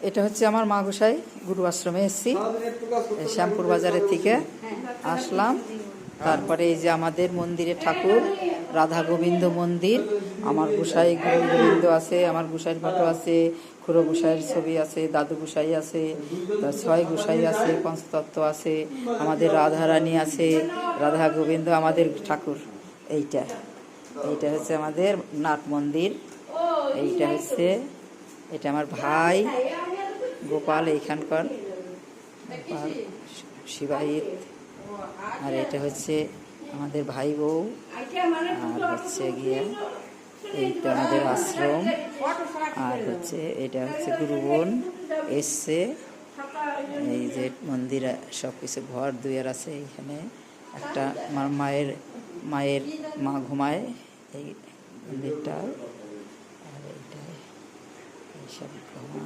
এটা হচ্ছে আমার মা গোসাই গুরু আশ্রমে এসেছি, শ্যামপুর বাজারের থেকে আসলাম। তারপরে এই যে আমাদের মন্দিরে ঠাকুর রাধা গোবিন্দ মন্দির, আমার গোসাই গুরু গোবিন্দ আছে, আমার গোসাইয়ের ফটো আছে, খুড়ো গোসাইয়ের ছবি আছে, দাদু গোসাই আছে, ছয় গোসাই আছে, পঞ্চতত্ত্ব আছে, আমাদের রাধারানী আছে, রাধা গোবিন্দ আমাদের ঠাকুর। এইটা এইটা হচ্ছে আমাদের নাট মন্দির। এইটা হচ্ছে এটা আমার ভাই গোপাল এইখানকার শিবাহিত। আর এটা হচ্ছে আমাদের ভাই বউ। আর হচ্ছে গিয়ে এইটা আমাদের আশ্রম। আর হচ্ছে এটা হচ্ছে গুরু বোন এসছে। এই যে মন্দির সব কিছু ঘর দুয়ার আছে। এইখানে একটা আমার মায়ের মা ঘুমায় এই মন্দিরটা। আর এইটাই এইসব ঘুমায়।